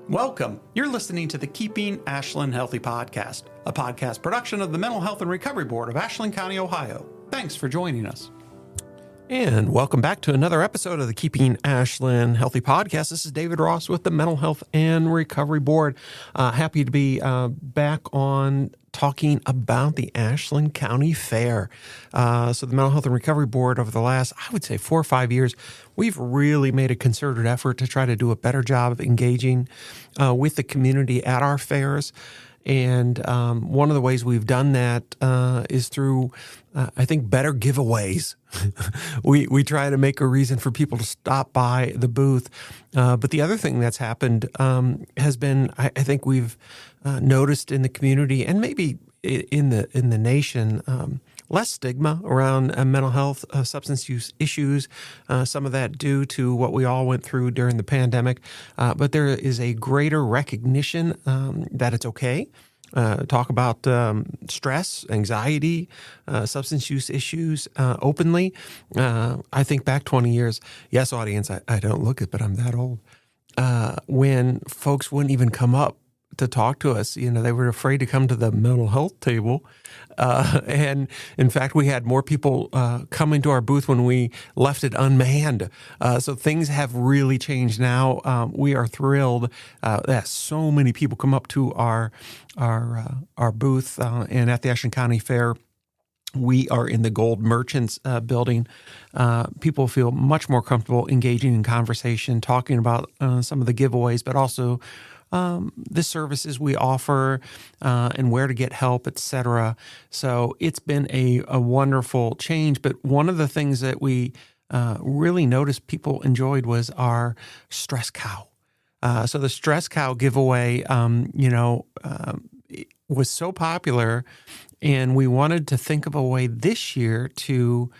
Welcome. You're listening to the Keeping Ashland Healthy podcast, a podcast production of the Mental Health and Recovery Board of Ashland County, Ohio. Thanks for joining us. And welcome back to another episode of the Keeping Ashland Healthy podcast. This is David Ross with the Mental Health and Recovery Board. Happy to be back on talking about the Ashland County Fair. So the Mental Health and Recovery Board over the last, I would say 4 or 5 years, we've really made a concerted effort to try to do a better job of engaging with the community at our fairs. And one of the ways we've done that is through, I think, better giveaways. We try to make a reason for people to stop by the booth. But the other thing that's happened has been, I think we've noticed in the community and maybe in the nation, less stigma around mental health, substance use issues, some of that due to what we all went through during the pandemic. But there is a greater recognition that it's okay. Talk about stress, anxiety, substance use issues openly. I think back 20 years, yes, audience, I don't look it, but I'm that old, when folks wouldn't even come up to talk to us. You know, they were afraid to come to the mental health table. And in fact, we had more people come into our booth when we left it unmanned. So things have really changed now. We are thrilled that so many people come up to our booth and at the Ashland County Fair. We are in the Gold Merchants building. People feel much more comfortable engaging in conversation, talking about some of the giveaways, but also the services we offer and where to get help, etc. So it's been a wonderful change. But one of the things that we really noticed people enjoyed was our Stress Cow. So the Stress Cow giveaway, was so popular, and we wanted to think of a way this year to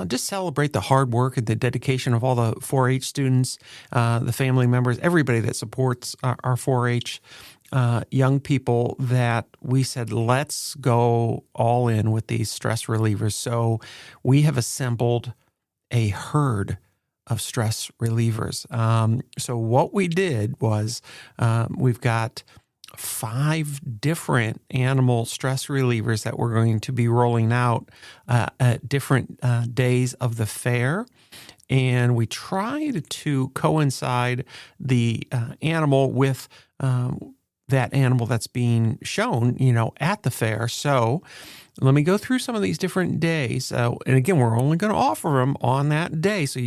just celebrate the hard work and the dedication of all the 4-H students, the family members, everybody that supports our 4-H young people, that we said, let's go all in with these stress relievers. So we have assembled a herd of stress relievers. So what we did was we've got 5 different animal stress relievers that we're going to be rolling out at different days of the fair. And we tried to coincide the animal with that animal that's being shown, at the fair. So let me go through some of these different days. And again, we're only going to offer them on that day. So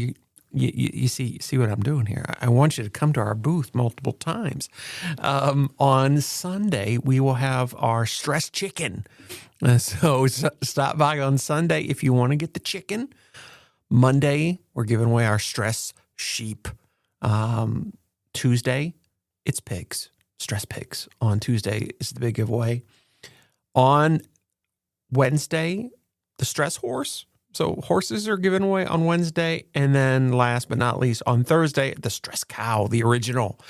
you see what I'm doing here. I want you to come to our booth multiple times. On Sunday, we will have our stress chicken. So stop by on Sunday if you want to get the chicken. Monday, we're giving away our stress sheep. Tuesday, it's pigs, stress pigs. On Tuesday is the big giveaway. On Wednesday, the stress horse. So horses are given away on Wednesday. And then last but not least, on Thursday, the Stress Cow, the original.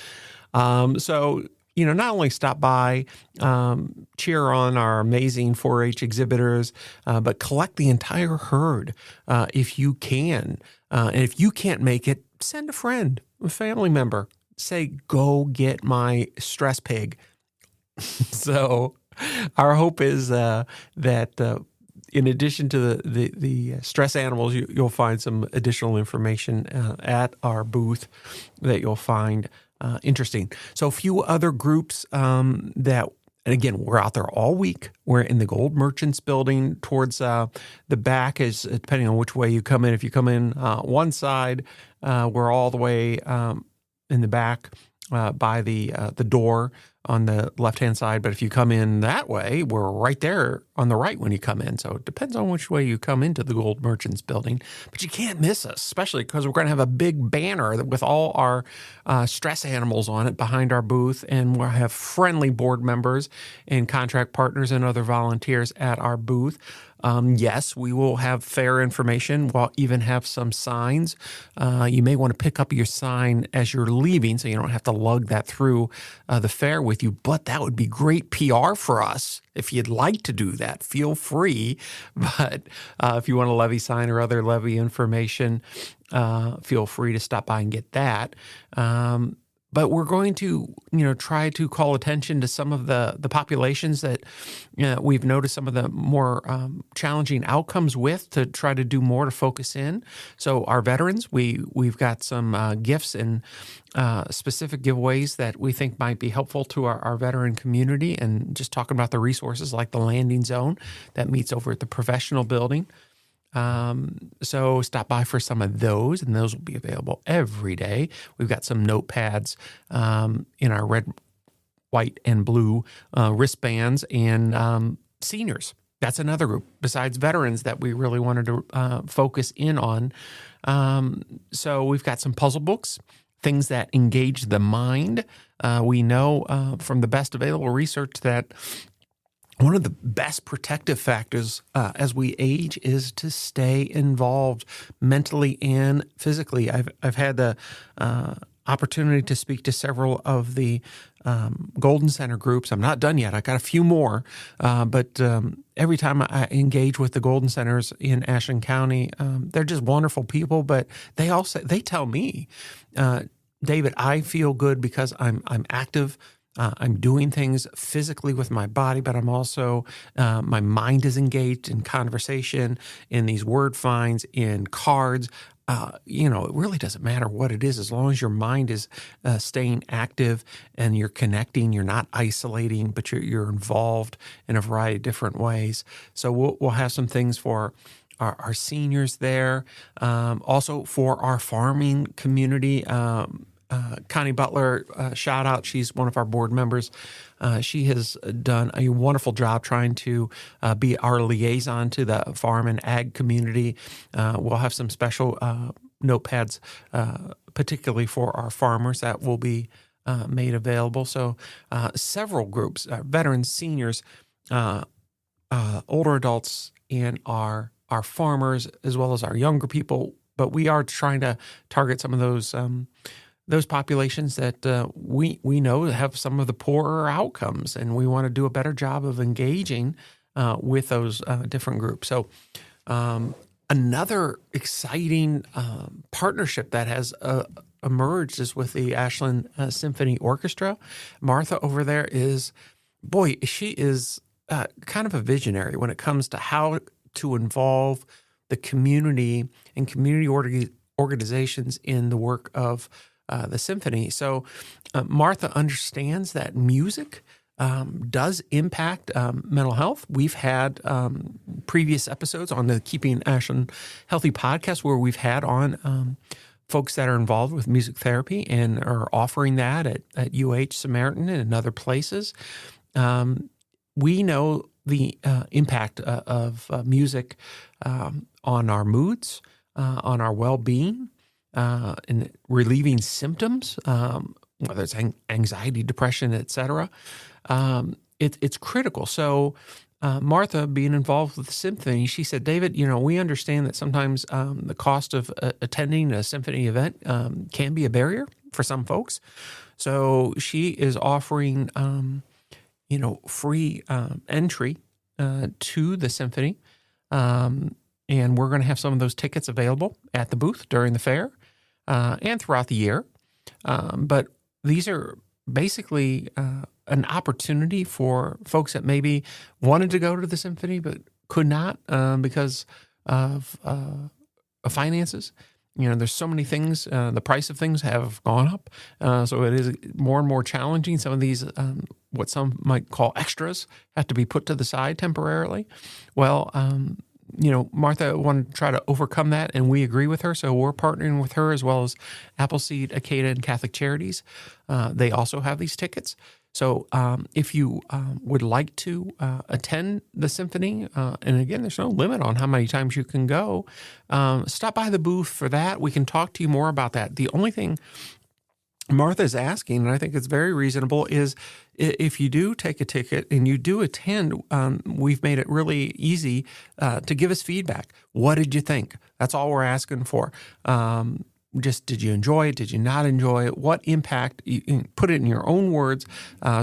So, not only stop by, cheer on our amazing 4-H exhibitors, but collect the entire herd if you can. And if you can't make it, send a friend, a family member. Say, go get my stress pig. So our hope is that in addition to the stress animals, you'll find some additional information at our booth that you'll find interesting. So a few other groups that, and again, we're out there all week. We're in the Gold Merchants building towards the back, is depending on which way you come in. If you come in one side, we're all the way in the back by the door on the left-hand side. But if you come in that way, we're right there on the right when you come in. So it depends on which way you come into the Gold Merchants building. But you can't miss us, especially because we're going to have a big banner with all our stress animals on it behind our booth. And we'll have friendly board members and contract partners and other volunteers at our booth. Yes, we will have fair information. We'll even have some signs. You may want to pick up your sign as you're leaving so you don't have to lug that through the fair with you. But that would be great PR for us. If you'd like to do that, feel free. But if you want a levy sign or other levy information, feel free to stop by and get that. but we're going to, try to call attention to some of the populations that we've noticed some of the more challenging outcomes with, to try to do more to focus in. So our veterans, we've got some gifts and specific giveaways that we think might be helpful to our veteran community, and just talking about the resources like the landing zone that meets over at the professional building. So stop by for some of those, and those will be available every day. We've got some notepads in our red, white, and blue wristbands, and seniors. That's another group besides veterans that we really wanted to focus in on. So we've got some puzzle books, things that engage the mind. We know from the best available research that one of the best protective factors as we age is to stay involved mentally and physically. I've had the opportunity to speak to several of the Golden Center groups. I'm not done yet. I got a few more, but every time I engage with the Golden Centers in Ashland County, they're just wonderful people. But they tell me, David, I feel good because I'm active. I'm doing things physically with my body, but I'm also, my mind is engaged in conversation, in these word finds, in cards. It really doesn't matter what it is, as long as your mind is staying active and you're connecting, you're not isolating, but you're involved in a variety of different ways. So we'll have some things for our seniors there. Also for our farming community, Connie Butler, shout out. She's one of our board members. She has done a wonderful job trying to be our liaison to the farm and ag community. We'll have some special notepads, particularly for our farmers, that will be made available. So several groups, veterans, seniors, older adults, and our farmers, as well as our younger people. But we are trying to target some of those populations that we know have some of the poorer outcomes, and we want to do a better job of engaging with those different groups. So another exciting partnership that has emerged is with the Ashland Symphony Orchestra. Martha over there she is kind of a visionary when it comes to how to involve the community and community organizations in the work of the symphony. So Martha understands that music does impact mental health. We've had previous episodes on the Keeping Ashland Healthy podcast where we've had on folks that are involved with music therapy and are offering that at UH Samaritan and in other places. We know the impact of music on our moods, on our well-being, in relieving symptoms, whether it's anxiety, depression, etc. It's critical. So Martha, being involved with the symphony, she said, David, we understand that sometimes the cost of attending a symphony event can be a barrier for some folks. So she is offering, free entry to the symphony. And we're going to have some of those tickets available at the booth during the fair and throughout the year. But these are basically an opportunity for folks that maybe wanted to go to the symphony but could not because of finances. There's so many things. The price of things have gone up. So it is more and more challenging. Some of these, what some might call extras, have to be put to the side temporarily. Well, Martha wanted to try to overcome that, and we agree with her. So we're partnering with her as well as Appleseed, Acada, and Catholic Charities. They also have these tickets. So if you would like to attend the symphony, and again, there's no limit on how many times you can go, stop by the booth for that. We can talk to you more about that. The only thing Martha's asking, and I think it's very reasonable, is if you do take a ticket and you do attend, we've made it really easy to give us feedback. What did you think? That's all we're asking for. just did you enjoy it? Did you not enjoy it? What impact? You put it in your own words.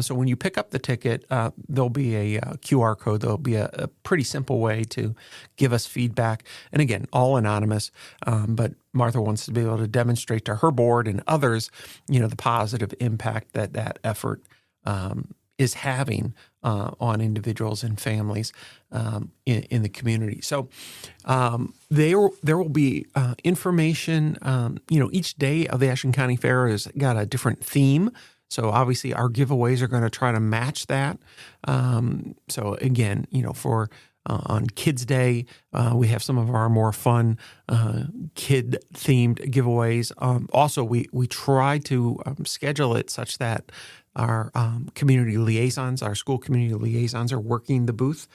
So when you pick up the ticket, there'll be a QR code. There'll be a pretty simple way to give us feedback. And again, all anonymous. But Martha wants to be able to demonstrate to her board and others, the positive impact that effort is having on individuals and families in the community. So there will be information. Each day of the Ashland County Fair has got a different theme. So obviously our giveaways are going to try to match that. So again, for on Kids Day, we have some of our more fun kid-themed giveaways. Also, we try to schedule it such that our community liaisons, our school community liaisons, are working the booth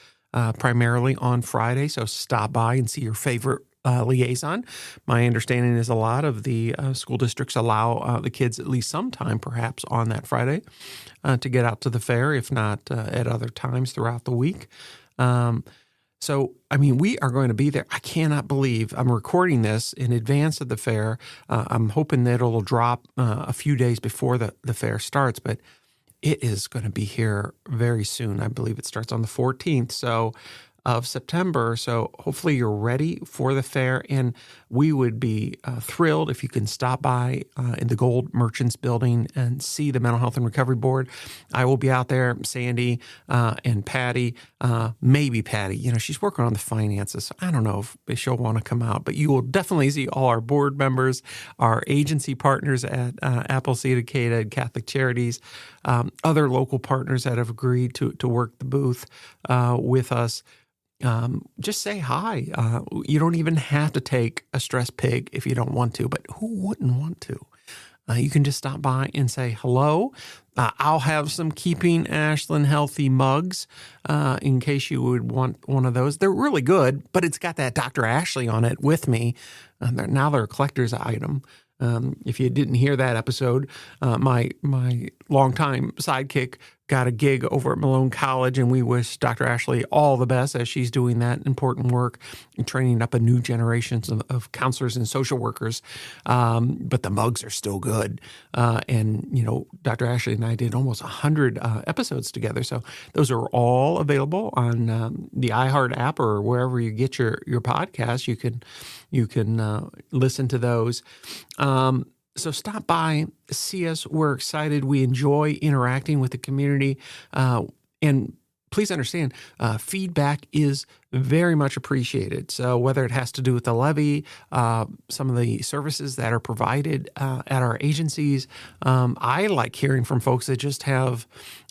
primarily on Friday. So stop by and see your favorite liaison. My understanding is a lot of the school districts allow the kids at least some time, perhaps on that Friday, to get out to the fair, if not at other times throughout the week. We are going to be there. I cannot believe I'm recording this in advance of the fair. I'm hoping that it'll drop a few days before the fair starts, but it is going to be here very soon. I believe it starts on the 14th of September. So hopefully you're ready for the fair, and we would be thrilled if you can stop by in the Gold Merchants Building and see the Mental Health and Recovery Board. I will be out there, Sandy and Patty, maybe Patty. She's working on the finances. So I don't know if she'll want to come out, but you will definitely see all our board members, our agency partners at Appleseed Acada Catholic Charities, other local partners that have agreed to work the booth with us. Just say hi. You don't even have to take a stress pig if you don't want to, but who wouldn't want to? You can just stop by and say hello. I'll have some Keeping Ashland Healthy mugs in case you would want one of those. They're really good, but it's got that Dr. Ashley on it with me. Now they're a collector's item. If you didn't hear that episode, my longtime sidekick got a gig over at Malone College, and we wish Dr. Ashley all the best as she's doing that important work and training up a new generation of counselors and social workers. But the mugs are still good. Dr. Ashley and I did almost 100 episodes together. So those are all available on the iHeart app or wherever you get your podcast. You can listen to those. So stop by, see us. We're excited. We enjoy interacting with the community. And please understand, feedback is very much appreciated. So whether it has to do with the levy, some of the services that are provided at our agencies, I like hearing from folks that just have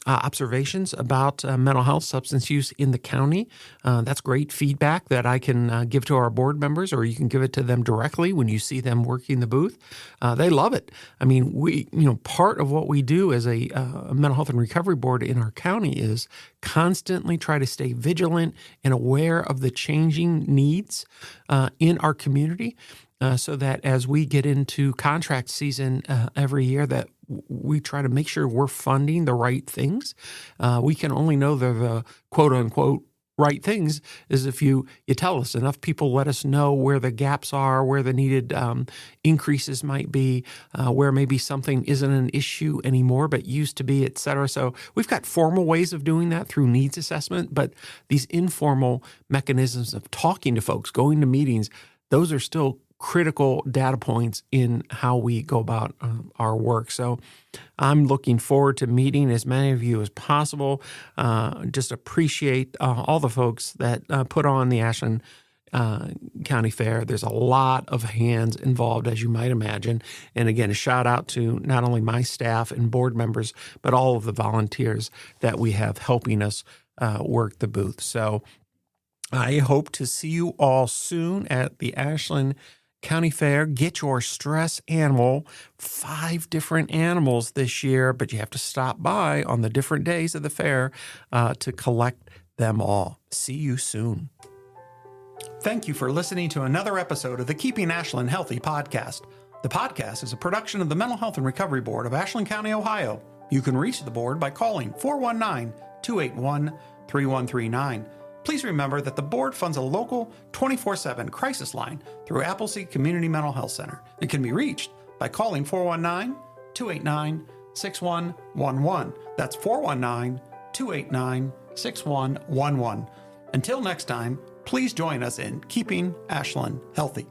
observations about mental health, substance use in the county. That's great feedback that I can give to our board members, or you can give it to them directly when you see them working the booth. They love it. I mean, part of what we do as a mental health and recovery board in our county is constantly try to stay vigilant and aware of the changing needs in our community. So that as we get into contract season every year, that we try to make sure we're funding the right things. We can only know they're the quote unquote right things is if you tell us. Enough people let us know where the gaps are, where the needed increases might be, where maybe something isn't an issue anymore but used to be, et cetera. So we've got formal ways of doing that through needs assessment, but these informal mechanisms of talking to folks, going to meetings, those are still critical data points in how we go about our work. So I'm looking forward to meeting as many of you as possible. Just appreciate all the folks that put on the Ashland County Fair. There's a lot of hands involved, as you might imagine. And again, a shout out to not only my staff and board members, but all of the volunteers that we have helping us work the booth. So I hope to see you all soon at the Ashland County Fair. Get your stress animal, 5 different animals this year, but you have to stop by on the different days of the fair to collect them all. See you soon. Thank you for listening to another episode of the Keeping Ashland Healthy podcast. The podcast is a production of the Mental Health and Recovery Board of Ashland County, Ohio. You can reach the board by calling 419-281-3139. please remember that the board funds a local 24/7 crisis line through Appleseed Community Mental Health Center and can be reached by calling 419-289-6111. That's 419-289-6111. Until next time, please join us in keeping Ashland healthy.